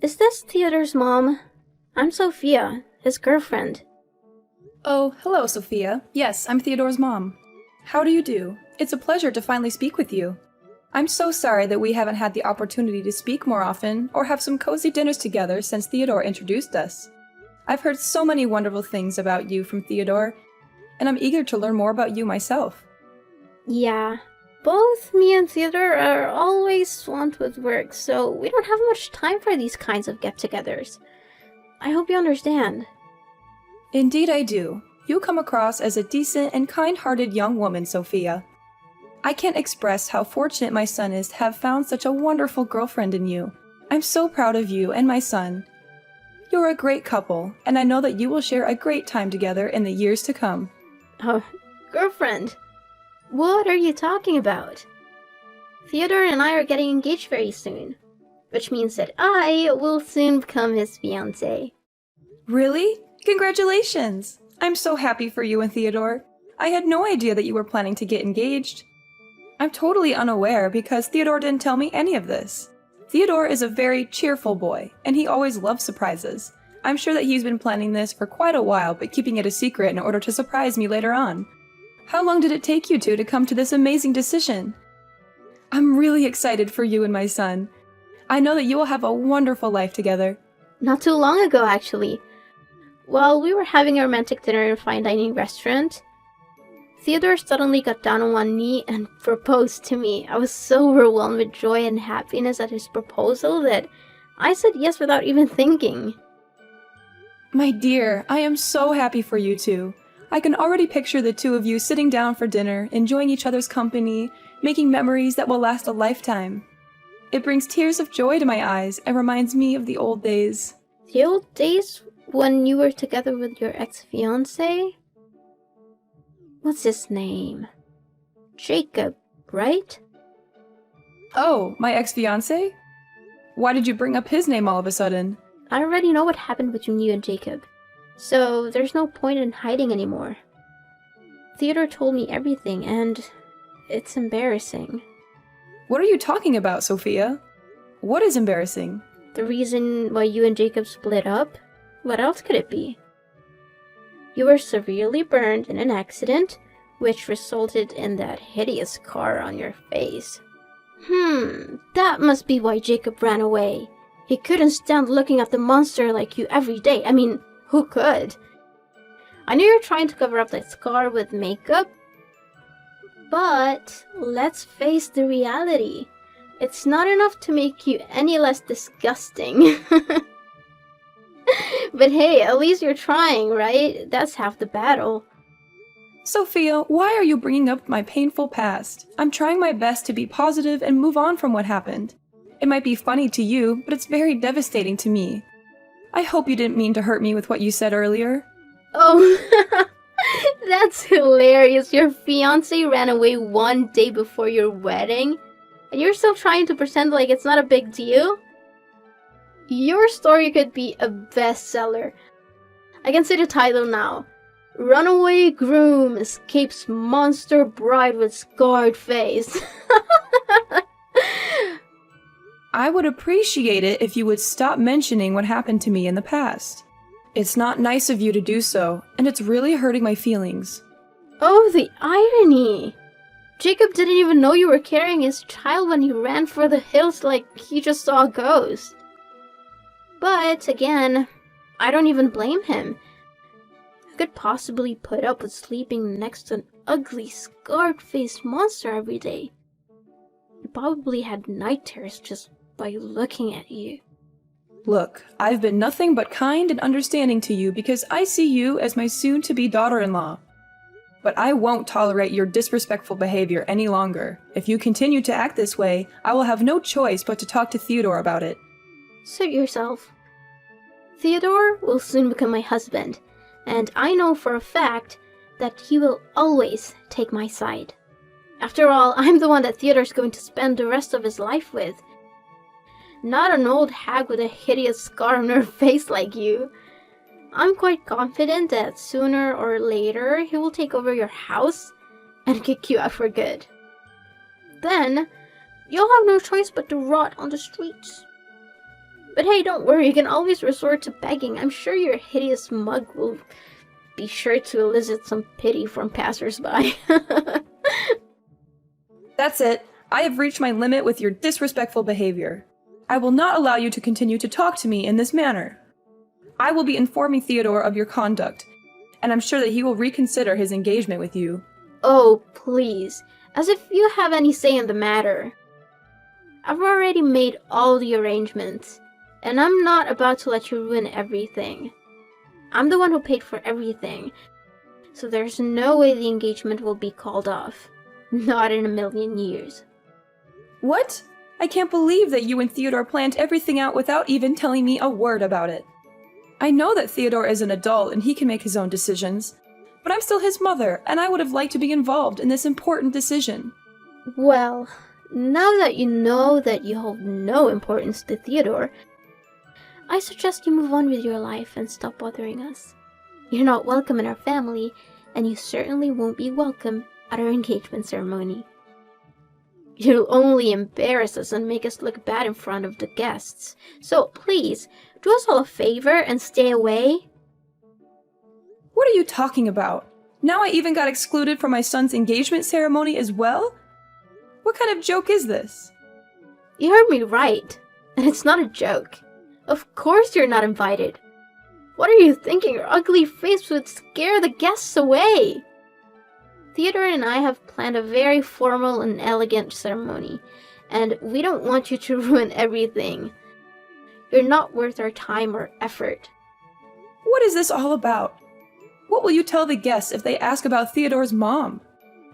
Is this Theodore's mom? I'm Sophia, his girlfriend. Oh, hello, Sophia. Yes, I'm Theodore's mom. How do you do? It's a pleasure to finally speak with you. I'm so sorry that we haven't had the opportunity to speak more often or have some cozy dinners together since Theodore introduced us. I've heard so many wonderful things about you from Theodore, and I'm eager to learn more about you myself. Yeah, both me and Theodore are always swamped with work, so we don't have much time for these kinds of get-togethers. I hope you understand. Indeed I do. You come across as a decent and kind-hearted young woman, Sophia. I can't express how fortunate my son is to have found such a wonderful girlfriend in you. I'm so proud of you and my son. You're a great couple, and I know that you will share a great time together in the years to come. Oh, girlfriend? What are you talking about? Theodore and I are getting engaged very soon, which means that I will soon become his fiancé. Really? Congratulations! I'm so happy for you and Theodore. I had no idea that you were planning to get engaged. I'm totally unaware because Theodore didn't tell me any of this. Theodore is a very cheerful boy, and he always loves surprises. I'm sure that he's been planning this for quite a while, but keeping it a secret in order to surprise me later on. How long did it take you two to come to this amazing decision? I'm really excited for you and my son. I know that you will have a wonderful life together. Not too long ago, actually. While we were having a romantic dinner in a fine dining restaurant, Theodore suddenly got down on one knee and proposed to me. I was so overwhelmed with joy and happiness at his proposal that I said yes without even thinking. My dear, I am so happy for you two. I can already picture the two of you sitting down for dinner, enjoying each other's company, making memories that will last a lifetime. It brings tears of joy to my eyes and reminds me of the old days. The old days when you were together with your ex-fiancé? What's his name? Jacob, right? Oh, my ex-fiancé? Why did you bring up his name all of a sudden? I already know what happened between you and Jacob, so there's no point in hiding anymore. Theodore told me everything, and it's embarrassing. What are you talking about, Sophia? What is embarrassing? The reason why you and Jacob split up? What else could it be? You were severely burned in an accident, which resulted in that hideous scar on your face. That must be why Jacob ran away. He couldn't stand looking at the monster like you every day. I mean, who could? I know you're trying to cover up that scar with makeup, but let's face the reality. It's not enough to make you any less disgusting. But hey, at least you're trying, right? That's half the battle. Sophia, why are you bringing up my painful past? I'm trying my best to be positive and move on from what happened. It might be funny to you, but it's very devastating to me. I hope you didn't mean to hurt me with what you said earlier. Oh, that's hilarious. Your fiancé ran away one day before your wedding, and you're still trying to pretend like it's not a big deal? Your story could be a bestseller. I can see the title now. Runaway Groom Escapes Monster Bride with Scarred Face. I would appreciate it if you would stop mentioning what happened to me in the past. It's not nice of you to do so, and it's really hurting my feelings. Oh, the irony! Jacob didn't even know you were carrying his child when he ran for the hills like he just saw a ghost. But, again, I don't even blame him. Who could possibly put up with sleeping next to an ugly, scarred-faced monster every day? He probably had night terrors just by looking at you. Look, I've been nothing but kind and understanding to you because I see you as my soon-to-be daughter-in-law. But I won't tolerate your disrespectful behavior any longer. If you continue to act this way, I will have no choice but to talk to Theodore about it. Suit yourself. Theodore will soon become my husband, and I know for a fact that he will always take my side. After all, I'm the one that Theodore's going to spend the rest of his life with. Not an old hag with a hideous scar on her face like you. I'm quite confident that sooner or later he will take over your house and kick you out for good. Then, you'll have no choice but to rot on the streets. But hey, don't worry, you can always resort to begging. I'm sure your hideous mug will be sure to elicit some pity from passersby. That's it. I have reached my limit with your disrespectful behavior. I will not allow you to continue to talk to me in this manner. I will be informing Theodore of your conduct, and I'm sure that he will reconsider his engagement with you. Oh, please. As if you have any say in the matter. I've already made all the arrangements, and I'm not about to let you ruin everything. I'm the one who paid for everything, so there's no way the engagement will be called off. Not in a million years. What? I can't believe that you and Theodore planned everything out without even telling me a word about it. I know that Theodore is an adult and he can make his own decisions, but I'm still his mother, and I would have liked to be involved in this important decision. Well, now that you know that you hold no importance to Theodore, I suggest you move on with your life and stop bothering us. You're not welcome in our family, and you certainly won't be welcome at our engagement ceremony. You'll only embarrass us and make us look bad in front of the guests. So please, do us all a favor and stay away. What are you talking about? Now I even got excluded from my son's engagement ceremony as well? What kind of joke is this? You heard me right, and it's not a joke. Of course you're not invited. What are you thinking? Your ugly face would scare the guests away. Theodore and I have planned a very formal and elegant ceremony, and we don't want you to ruin everything. You're not worth our time or effort. What is this all about? What will you tell the guests if they ask about Theodore's mom?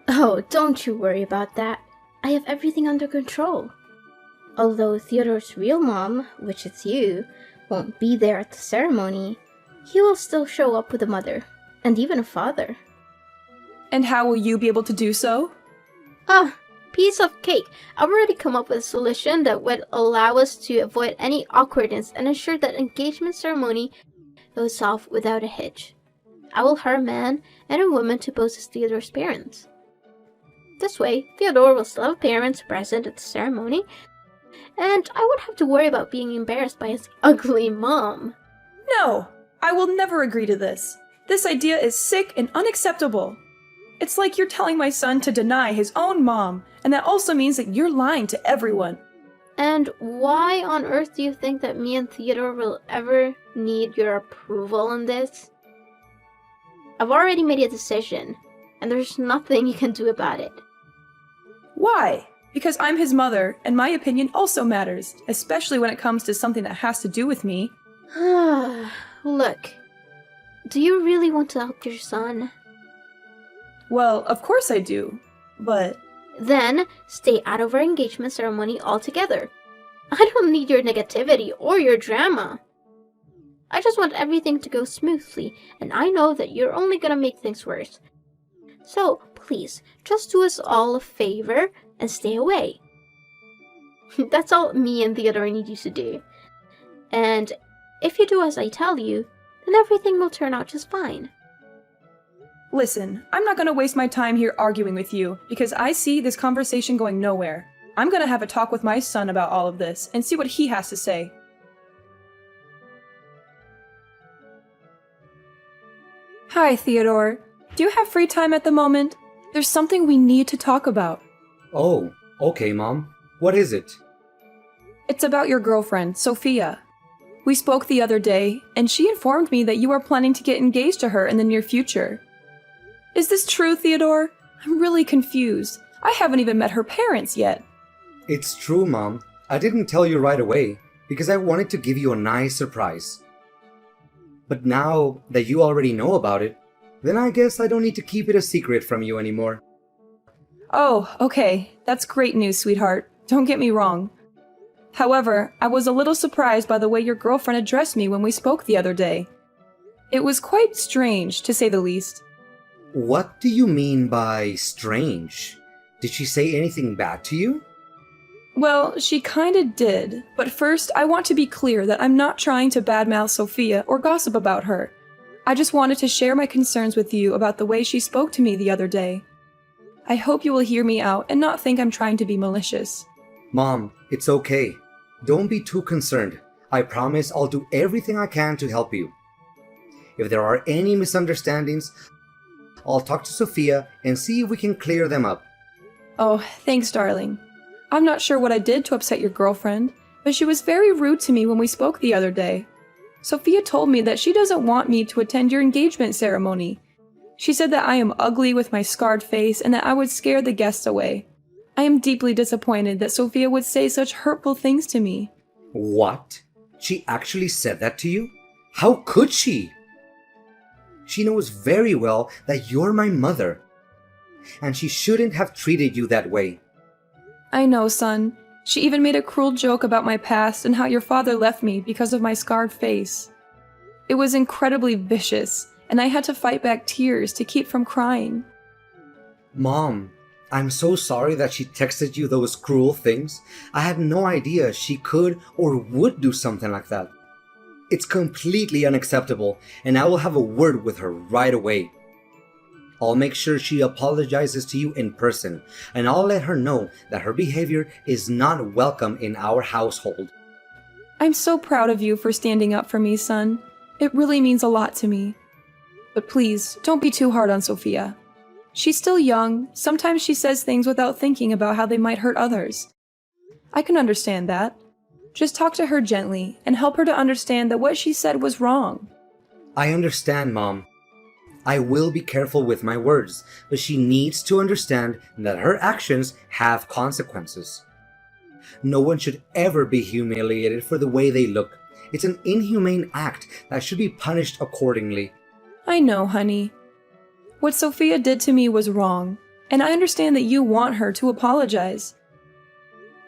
Oh, don't you worry about that. I have everything under control. Although Theodore's real mom, which is you, won't be there at the ceremony, he will still show up with a mother, and even a father. And how will you be able to do so? Piece of cake. I've already come up with a solution that would allow us to avoid any awkwardness and ensure that engagement ceremony goes off without a hitch. I will hire a man and a woman to pose as Theodore's parents. This way, Theodore will still have parents present at the ceremony, and I won't have to worry about being embarrassed by his ugly mom. No! I will never agree to this. This idea is sick and unacceptable. It's like you're telling my son to deny his own mom, and that also means that you're lying to everyone. And why on earth do you think that me and Theodore will ever need your approval on this? I've already made a decision, and there's nothing you can do about it. Why? Because I'm his mother, and my opinion also matters, especially when it comes to something that has to do with me. Look, do you really want to help your son? Well, of course I do, but... Then, stay out of our engagement ceremony altogether. I don't need your negativity or your drama. I just want everything to go smoothly, and I know that you're only gonna make things worse. So, please, just do us all a favor and stay away. That's all me and Theodore need you to do. And if you do as I tell you, then everything will turn out just fine. Listen, I'm not gonna waste my time here arguing with you, because I see this conversation going nowhere. I'm gonna have a talk with my son about all of this, and see what he has to say. Hi, Theodore. Do you have free time at the moment? There's something we need to talk about. Oh, okay, Mom. What is it? It's about your girlfriend, Sophia. We spoke the other day, and she informed me that you are planning to get engaged to her in the near future. Is this true, Theodore? I'm really confused. I haven't even met her parents yet. It's true, Mom. I didn't tell you right away because I wanted to give you a nice surprise. But now that you already know about it, then I guess I don't need to keep it a secret from you anymore. Oh, okay. That's great news, sweetheart. Don't get me wrong. However, I was a little surprised by the way your girlfriend addressed me when we spoke the other day. It was quite strange, to say the least. What do you mean by strange? Did she say anything bad to you? Well, she kinda did. But first, I want to be clear that I'm not trying to badmouth Sophia or gossip about her. I just wanted to share my concerns with you about the way she spoke to me the other day. I hope you will hear me out and not think I'm trying to be malicious. Mom, it's okay. Don't be too concerned. I promise I'll do everything I can to help you. If there are any misunderstandings, I'll talk to Sophia and see if we can clear them up. Oh, thanks, darling. I'm not sure what I did to upset your girlfriend, but she was very rude to me when we spoke the other day. Sophia told me that she doesn't want me to attend your engagement ceremony. She said that I am ugly with my scarred face and that I would scare the guests away. I am deeply disappointed that Sophia would say such hurtful things to me. What? She actually said that to you? How could she? She knows very well that you're my mother, and she shouldn't have treated you that way. I know, son. She even made a cruel joke about my past and how your father left me because of my scarred face. It was incredibly vicious, and I had to fight back tears to keep from crying. Mom, I'm so sorry that she texted you those cruel things. I had no idea she could or would do something like that. It's completely unacceptable, and I will have a word with her right away. I'll make sure she apologizes to you in person, and I'll let her know that her behavior is not welcome in our household. I'm so proud of you for standing up for me, son. It really means a lot to me. But please, don't be too hard on Sophia. She's still young. Sometimes she says things without thinking about how they might hurt others. I can understand that. Just talk to her gently and help her to understand that what she said was wrong. I understand, Mom. I will be careful with my words, but she needs to understand that her actions have consequences. No one should ever be humiliated for the way they look. It's an inhumane act that should be punished accordingly. I know, honey. What Sophia did to me was wrong, and I understand that you want her to apologize.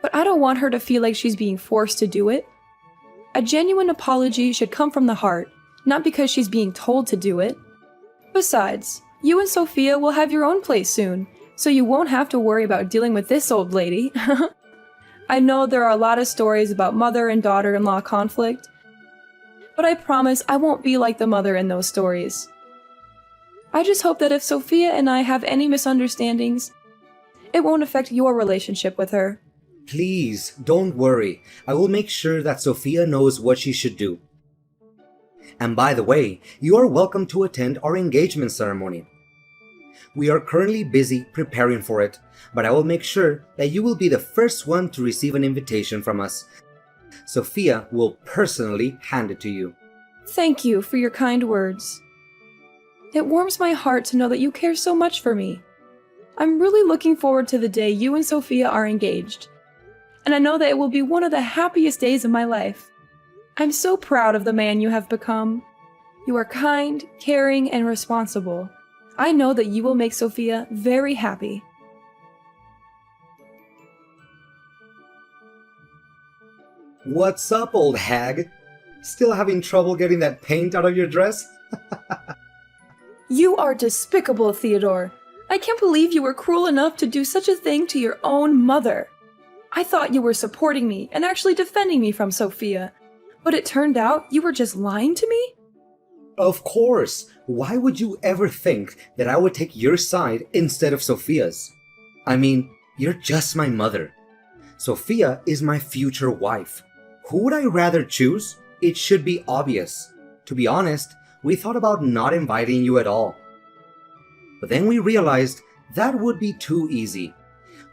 But I don't want her to feel like she's being forced to do it. A genuine apology should come from the heart, not because she's being told to do it. Besides, you and Sophia will have your own place soon, so you won't have to worry about dealing with this old lady. I know there are a lot of stories about mother and daughter-in-law conflict, but I promise I won't be like the mother in those stories. I just hope that if Sophia and I have any misunderstandings, it won't affect your relationship with her. Please, don't worry. I will make sure that Sophia knows what she should do. And by the way, you are welcome to attend our engagement ceremony. We are currently busy preparing for it, but I will make sure that you will be the first one to receive an invitation from us. Sophia will personally hand it to you. Thank you for your kind words. It warms my heart to know that you care so much for me. I'm really looking forward to the day you and Sophia are engaged. And I know that it will be one of the happiest days of my life. I'm so proud of the man you have become. You are kind, caring, and responsible. I know that you will make Sophia very happy. What's up, old hag? Still having trouble getting that paint out of your dress? You are despicable, Theodore. I can't believe you were cruel enough to do such a thing to your own mother. I thought you were supporting me and actually defending me from Sophia. But it turned out you were just lying to me? Of course. Why would you ever think that I would take your side instead of Sophia's? I mean, you're just my mother. Sophia is my future wife. Who would I rather choose? It should be obvious. To be honest, we thought about not inviting you at all. But then we realized that would be too easy.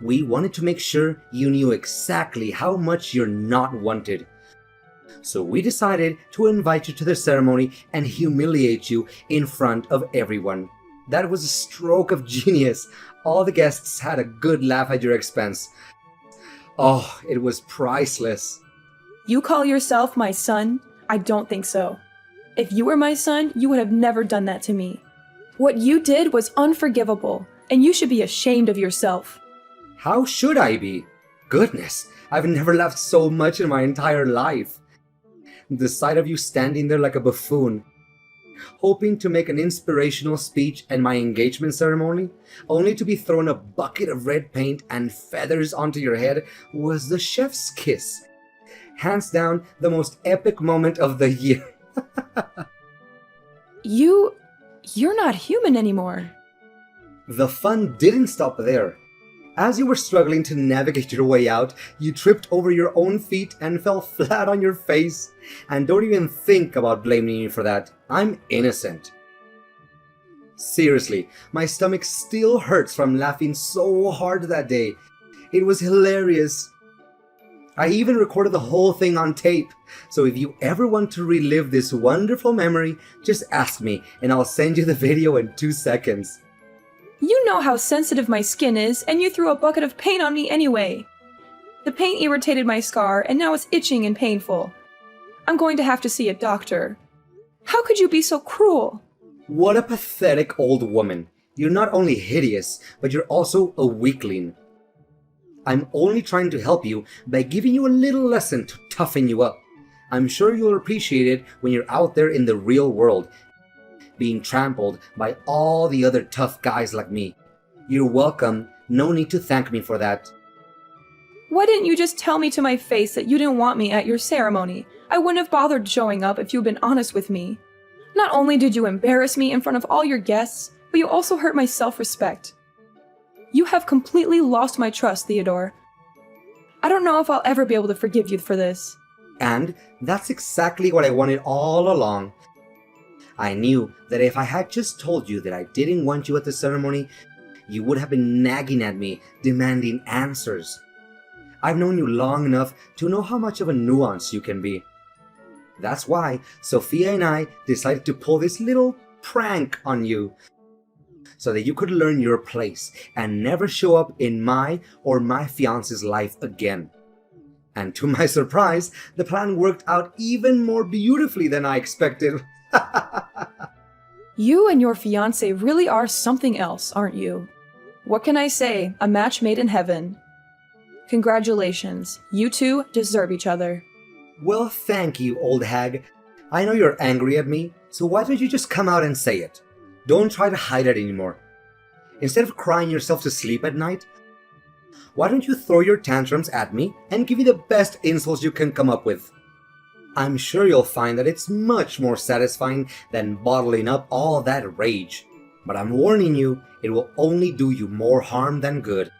We wanted to make sure you knew exactly how much you're not wanted. So we decided to invite you to the ceremony and humiliate you in front of everyone. That was a stroke of genius. All the guests had a good laugh at your expense. Oh, it was priceless. You call yourself my son? I don't think so. If you were my son, you would have never done that to me. What you did was unforgivable, and you should be ashamed of yourself. How should I be? Goodness, I've never laughed so much in my entire life. The sight of you standing there like a buffoon, hoping to make an inspirational speech at my engagement ceremony, only to be thrown a bucket of red paint and feathers onto your head, was the chef's kiss. Hands down, the most epic moment of the year. You're not human anymore. The fun didn't stop there. As you were struggling to navigate your way out, you tripped over your own feet and fell flat on your face. And don't even think about blaming me for that. I'm innocent. Seriously, my stomach still hurts from laughing so hard that day. It was hilarious. I even recorded the whole thing on tape. So if you ever want to relive this wonderful memory, just ask me and I'll send you the video in 2 seconds. You know how sensitive my skin is, and you threw a bucket of paint on me anyway. The paint irritated my scar, and now it's itching and painful. I'm going to have to see a doctor. How could you be so cruel? What a pathetic old woman. You're not only hideous, but you're also a weakling. I'm only trying to help you by giving you a little lesson to toughen you up. I'm sure you'll appreciate it when you're out there in the real world, being trampled by all the other tough guys like me. You're welcome. No need to thank me for that. Why didn't you just tell me to my face that you didn't want me at your ceremony? I wouldn't have bothered showing up if you'd been honest with me. Not only did you embarrass me in front of all your guests, but you also hurt my self-respect. You have completely lost my trust, Theodore. I don't know if I'll ever be able to forgive you for this. And that's exactly what I wanted all along. I knew that if I had just told you that I didn't want you at the ceremony, you would have been nagging at me, demanding answers. I've known you long enough to know how much of a nuance you can be. That's why Sophia and I decided to pull this little prank on you, so that you could learn your place and never show up in my or my fiance's life again. And to my surprise, the plan worked out even more beautifully than I expected. You and your fiance really are something else, aren't you? What can I say? A match made in heaven. Congratulations. You two deserve each other. Well, thank you, old hag. I know you're angry at me, so why don't you just come out and say it? Don't try to hide it anymore. Instead of crying yourself to sleep at night, why don't you throw your tantrums at me and give me the best insults you can come up with? I'm sure you'll find that it's much more satisfying than bottling up all that rage. But I'm warning you, it will only do you more harm than good.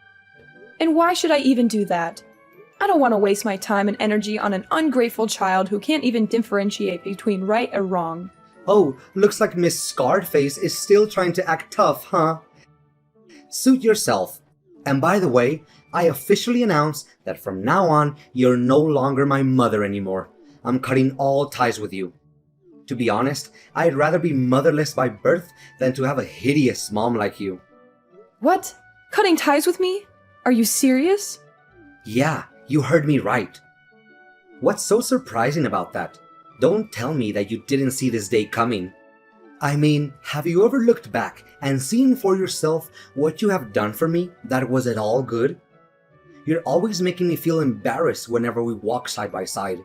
And why should I even do that? I don't want to waste my time and energy on an ungrateful child who can't even differentiate between right or wrong. Oh, looks like Miss Scarred Face is still trying to act tough, huh? Suit yourself. And by the way, I officially announce that from now on, you're no longer my mother anymore. I'm cutting all ties with you. To be honest, I'd rather be motherless by birth than to have a hideous mom like you. What? Cutting ties with me? Are you serious? Yeah, you heard me right. What's so surprising about that? Don't tell me that you didn't see this day coming. I mean, have you ever looked back and seen for yourself what you have done for me that was at all good? You're always making me feel embarrassed whenever we walk side by side.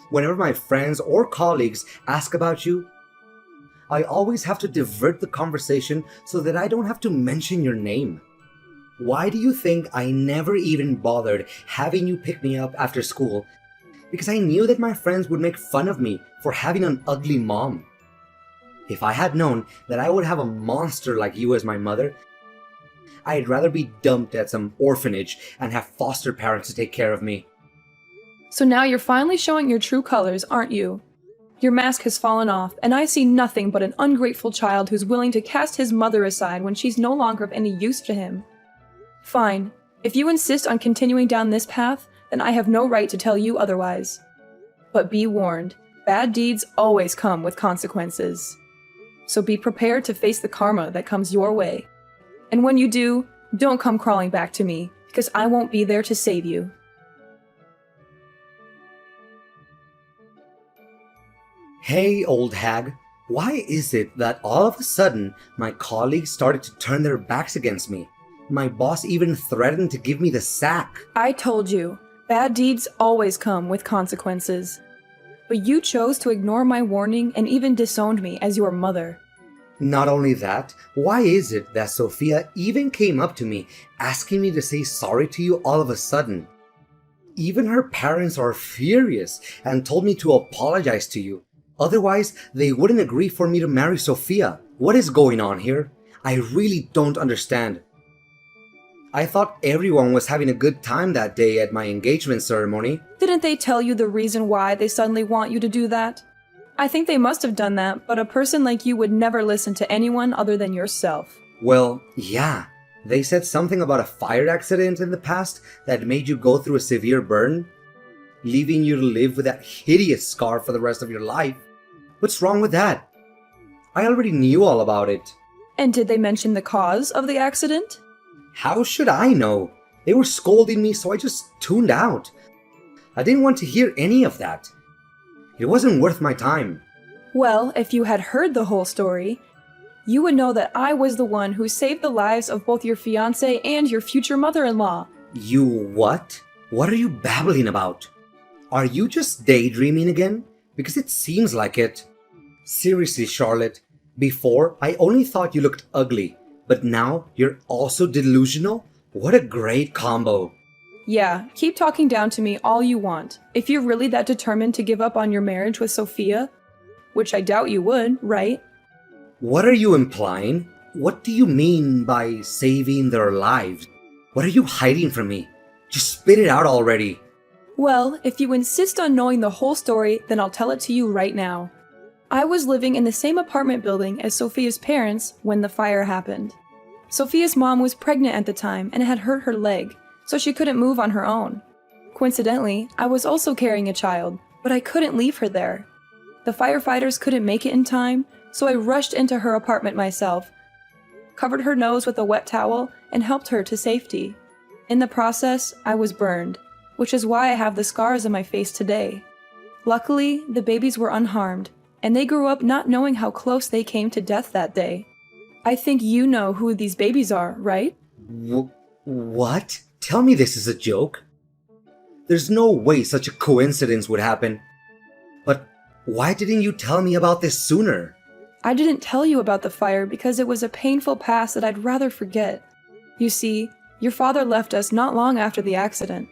Whenever my friends or colleagues ask about you, I always have to divert the conversation so that I don't have to mention your name. Why do you think I never even bothered having you pick me up after school? Because I knew that my friends would make fun of me for having an ugly mom. If I had known that I would have a monster like you as my mother, I'd rather be dumped at some orphanage and have foster parents to take care of me. So now you're finally showing your true colors, aren't you? Your mask has fallen off, and I see nothing but an ungrateful child who's willing to cast his mother aside when she's no longer of any use to him. Fine. If you insist on continuing down this path, then I have no right to tell you otherwise. But be warned, bad deeds always come with consequences. So be prepared to face the karma that comes your way. And when you do, don't come crawling back to me, because I won't be there to save you. Hey, old hag, why is it that all of a sudden my colleagues started to turn their backs against me? My boss even threatened to give me the sack. I told you, bad deeds always come with consequences. But you chose to ignore my warning and even disowned me as your mother. Not only that, why is it that Sophia even came up to me asking me to say sorry to you all of a sudden? Even her parents are furious and told me to apologize to you. Otherwise, they wouldn't agree for me to marry Sophia. What is going on here? I really don't understand. I thought everyone was having a good time that day at my engagement ceremony. Didn't they tell you the reason why they suddenly want you to do that? I think they must have done that, but a person like you would never listen to anyone other than yourself. Well, yeah. They said something about a fire accident in the past that made you go through a severe burn, leaving you to live with that hideous scar for the rest of your life. What's wrong with that? I already knew all about it. And did they mention the cause of the accident? How should I know? They were scolding me, so I just tuned out. I didn't want to hear any of that. It wasn't worth my time. Well, if you had heard the whole story, you would know that I was the one who saved the lives of both your fiancé and your future mother-in-law. You what? What are you babbling about? Are you just daydreaming again? Because it seems like it. Seriously, Charlotte, before I only thought you looked ugly, but now you're also delusional? What a great combo. Yeah, keep talking down to me all you want. If you're really that determined to give up on your marriage with Sophia, which I doubt you would, right? What are you implying? What do you mean by saving their lives? What are you hiding from me? Just spit it out already. Well, if you insist on knowing the whole story, then I'll tell it to you right now. I was living in the same apartment building as Sophia's parents when the fire happened. Sophia's mom was pregnant at the time and had hurt her leg, so she couldn't move on her own. Coincidentally, I was also carrying a child, but I couldn't leave her there. The firefighters couldn't make it in time, so I rushed into her apartment myself, covered her nose with a wet towel, and helped her to safety. In the process, I was burned, which is why I have the scars on my face today. Luckily, the babies were unharmed, and they grew up not knowing how close they came to death that day. I think you know who these babies are, right? What? Tell me this is a joke. There's no way such a coincidence would happen. But why didn't you tell me about this sooner? I didn't tell you about the fire because it was a painful past that I'd rather forget. You see, your father left us not long after the accident.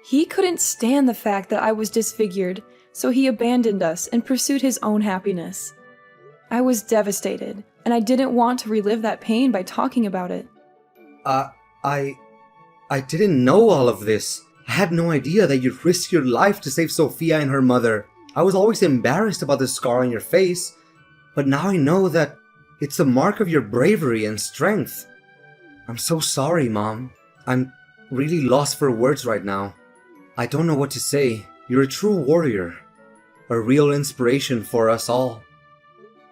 He couldn't stand the fact that I was disfigured, so he abandoned us and pursued his own happiness. I was devastated, and I didn't want to relive that pain by talking about it. I didn't know all of this. I had no idea that you'd risk your life to save Sophia and her mother. I was always embarrassed about the scar on your face, but now I know that it's a mark of your bravery and strength. I'm so sorry, Mom. I'm really lost for words right now. I don't know what to say. You're a true warrior. A real inspiration for us all.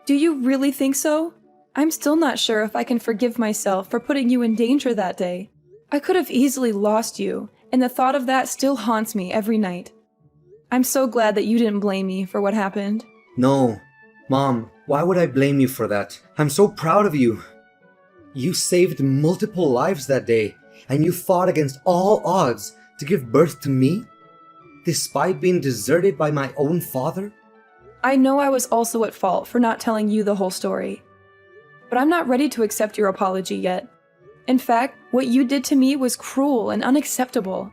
Do you really think so? I'm still not sure if I can forgive myself for putting you in danger that day. I could have easily lost you, and the thought of that still haunts me every night. I'm so glad that you didn't blame me for what happened. No. Mom, why would I blame you for that? I'm so proud of you. You saved multiple lives that day, and you fought against all odds to give birth to me, despite being deserted by my own father? I know I was also at fault for not telling you the whole story, but I'm not ready to accept your apology yet. In fact, what you did to me was cruel and unacceptable.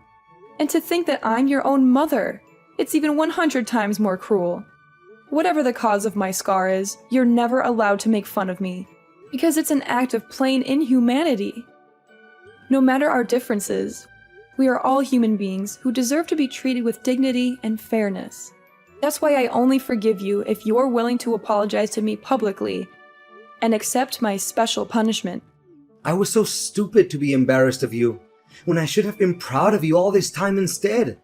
And to think that I'm your own mother, it's even 100 times more cruel. Whatever the cause of my scar is, you're never allowed to make fun of me, because it's an act of plain inhumanity. No matter our differences, we are all human beings who deserve to be treated with dignity and fairness. That's why I only forgive you if you're willing to apologize to me publicly and accept my special punishment. I was so stupid to be embarrassed of you, when I should have been proud of you all this time instead.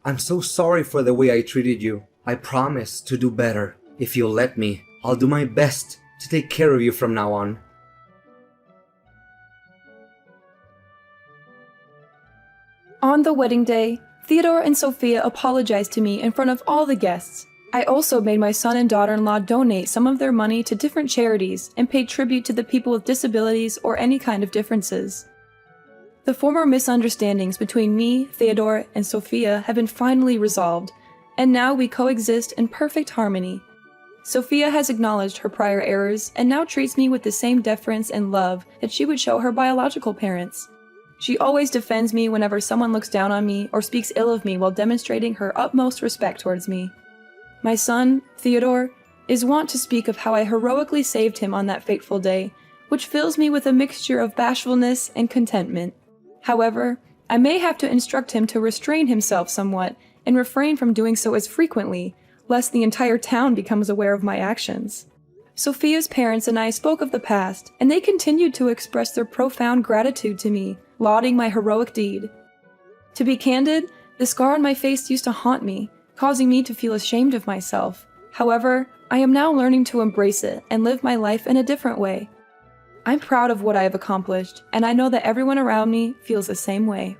I'm so sorry for the way I treated you. I promise to do better. If you'll let me, I'll do my best to take care of you from now on. On the wedding day, Theodore and Sophia apologized to me in front of all the guests. I also made my son and daughter-in-law donate some of their money to different charities and paid tribute to the people with disabilities or any kind of differences. The former misunderstandings between me, Theodore, and Sophia have been finally resolved, and now we coexist in perfect harmony. Sophia has acknowledged her prior errors and now treats me with the same deference and love that she would show her biological parents. She always defends me whenever someone looks down on me or speaks ill of me while demonstrating her utmost respect towards me. My son, Theodore, is wont to speak of how I heroically saved him on that fateful day, which fills me with a mixture of bashfulness and contentment. However, I may have to instruct him to restrain himself somewhat and refrain from doing so as frequently, lest the entire town becomes aware of my actions. Sophia's parents and I spoke of the past, and they continued to express their profound gratitude to me, lauding my heroic deed. To be candid, the scar on my face used to haunt me, causing me to feel ashamed of myself. However, I am now learning to embrace it and live my life in a different way. I'm proud of what I have accomplished, and I know that everyone around me feels the same way.